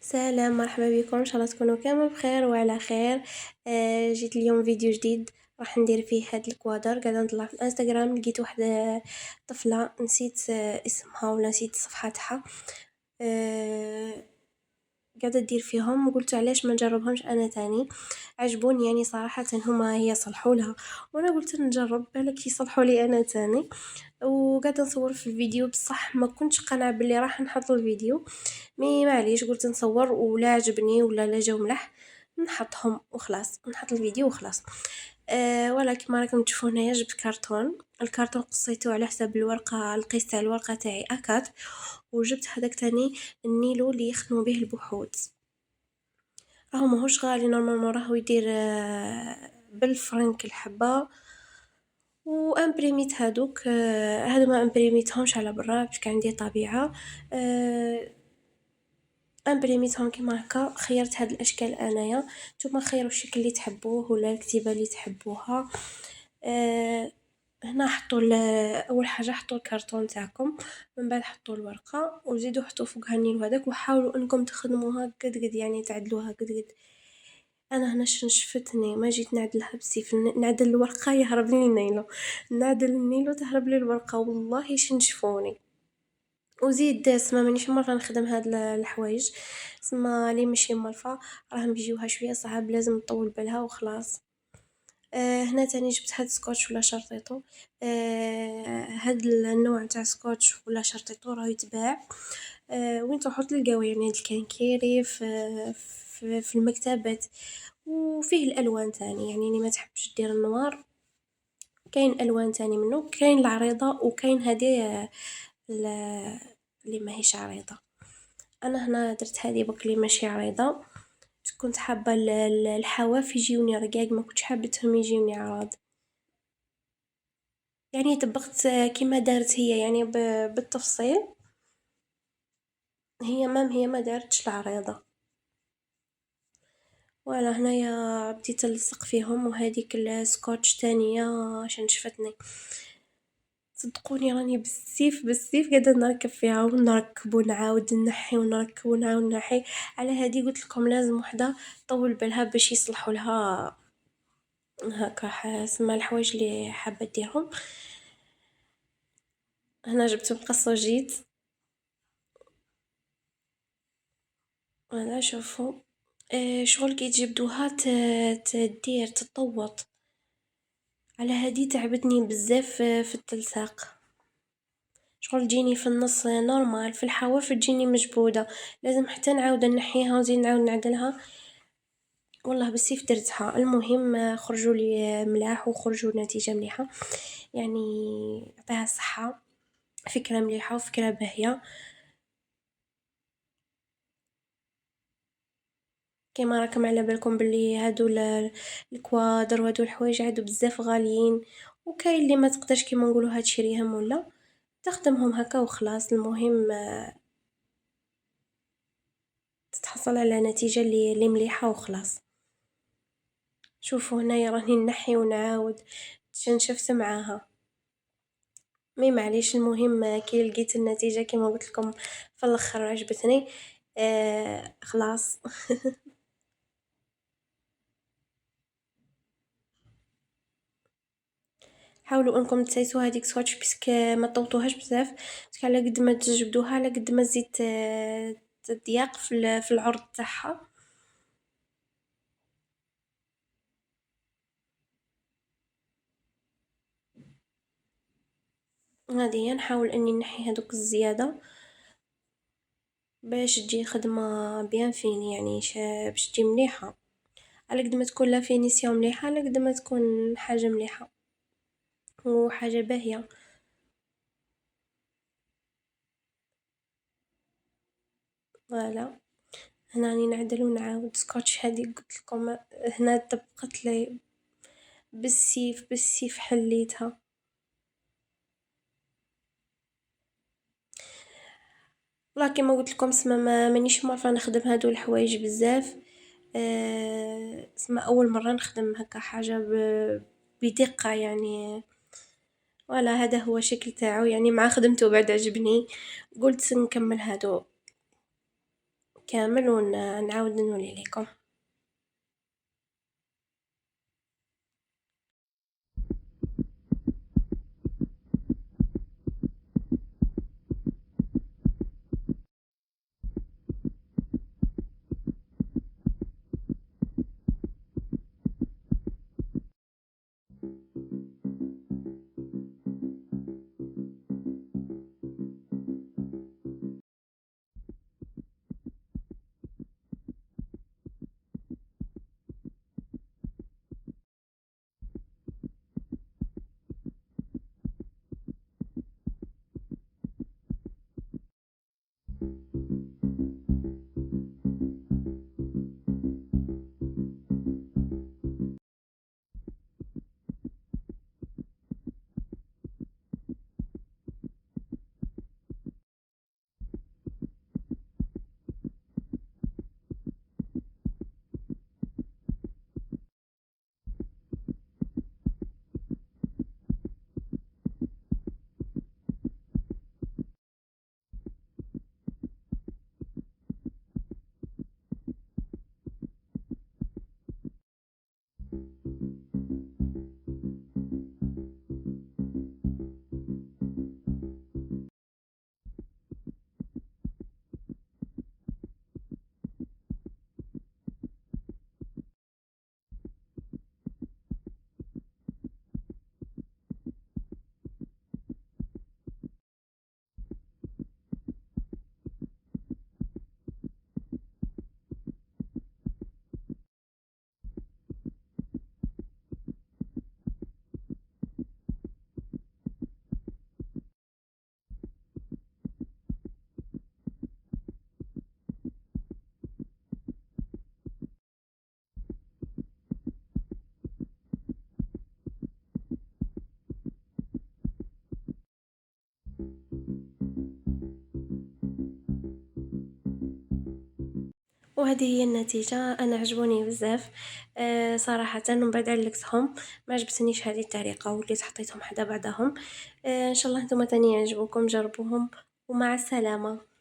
سلام، مرحبا بكم، ان شاء الله تكونوا كامل بخير وعلى خير. جيت اليوم فيديو جديد راح ندير فيه هاد الكوادر. قاعده نطلع في الانستغرام لقيت واحده طفله نسيت اسمها ولا نسيت صفحه تاعها. آه قاعده تدير فيهم وقلت علاش ما نجربهمش انا تاني. عجبوني يعني صراحه، هما هي صلحوا لها وانا قلت نجرب بالك يصلحوا لي انا تاني. وقاعده نصور في الفيديو بصح ما كنتش قنعه باللي راح نحط الفيديو. مي معليش، قلت نصور ولا عجبني ولا لا جاو ملح نحطهم وخلاص، نحط الفيديو وخلاص. ولا كما راكم تشوفوا هنايا جبت كرتون. الكرتون قصيته على حساب الورقه، القيس تاع الورقه تاعي اكات. وجبت هذاك تاني النيلو اللي يخدموا به البحوث. راهو ماهوش غالي، نورمالمون راهو يدير بالفرنك الحبه. وامبريميت هادوك، هادو ما امبريميتهمش على برا باش كان عندي طبيعه. امبريميتهم كيما هكا. خيرت هاد الاشكال انايا، نتوما خيروا الشكل اللي تحبوه ولا الكتيبه اللي تحبوها. أه هنا حطوا اول حاجه حطوا الكرتون تاعكم، من بعد حطوا الورقه وزيدوا حطوا فوقها النيل هذاك، وحاولوا انكم تخدموها قد قد، يعني تعدلوها قد قد. انا هنا شفتني ما جيت نعدلها بالسيف، نعدل الورقه يهرب لي النيلو، نعدل النيلو تهرب لي الورقه، والله شنشفوني. وزيد سما مانيش مرة نخدم هاد الحوايج، سما لي ماشي مالفا راهم يجيوها شويه صعاب، لازم نطول بالها وخلاص. هنا تاني جبت هاد سكوتش ولا شرطيطو. هاد النوع تاع سكوتش ولا شرطيطو راه يتباع. وين تروحوا تلقاو يعني الكنكيري في المكتبات. وفيه الالوان تاني، يعني اللي ما تحبش دير النوار كاين الوان تاني منه، كاين العريضه وكاين هذه ال- اللي ماهيش عريضه. انا هنا درت هذه بك اللي ماشي عريضه. كنت حابه الحواف يجيوني رقاق، ما كنتش حابتهم يجيوني عراض. يعني طبقت كيما دارت هي، يعني بالتفصيل. هي ما دارتش العريضه. ولا هنايا بديت نلصق فيهم، وهذيك السكوتش تانية عشان شفتني. صدقوني راني بالسيف قاعده نركب فيها ونركب ونعاود نحي ونركب ونعاود نحي. على هذه قلت لكم لازم وحده طول بالها باش يصلحوا لها هكا سما الحوايج اللي حابه ديرهم. هنا جبت مقص وجيت. هنا شوفوا. شغل كي تجبدوها تدير تطوط. على هذه تعبتني بزاف في التلصاق. شغل تجيني في النص نورمال، في الحواف تجيني مجبودة، لازم حتى نعاود نحيها ونزيد نعاود نعدلها. والله بالسيف درتها. المهم خرجوا لي ملاح وخرجوا نتيجة مليحة، يعني يعطيها الصحة. فكرة مليحة وفكرة باهية. كيما راكم على بالكم باللي هادو الكوادر وهادو الحوايج هادو بزاف غاليين، وكاين اللي ما تقدرش كيما نقولوها تشريهم ولا تخدمهم هكا وخلاص. المهم تتحصل على نتيجة اللي مليحة وخلاص. شوفوا هنايا راني نحي ونعاود تشنشفت معاها. مي معليش، المهم كي لقيت النتيجة كيما قلت لكم في الاخر عجبتني. خلاص. حاولوا انكم تسيسوا هذيك سواتش باسكو ما تطوطوهاش بزاف، باسكو على قد ما تجبدوها على قد ما تزيد تضيق في العرض تاعها. هذه نحاول اني نحي هذوك الزياده باش تجي خدمه بيان فيني، يعني باش تجي مليحه. على قد ما تكون لا فينيسيون مليحه على قد ما تكون حاجه مليحه وحاجه باهيه. فوالا. هنا راني نعدل ونعاود سكوتش. هذه قلت لكم هنا طبقت لي بالسيف حليتها. والله كيما قلت لكم سما مانيش مرة نخدم هادو الحوايج بزاف. سما اول مرة نخدم هكا حاجة بدقة يعني. ولا هذا هو شكل تاعو، يعني مع خدمته بعد عجبني قلت نكمل هادو. كامل ونعاود نولي ليكم. وهذه هي النتيجة. أنا عجبوني بزاف صراحةً، ومن بعد علقتهم، ما عجبتنيش هذه الطريقة وليت حطيتهم حدا بعضهم. إن شاء الله نتوما تاني يعجبوكم، جربوهم ومع السلامة.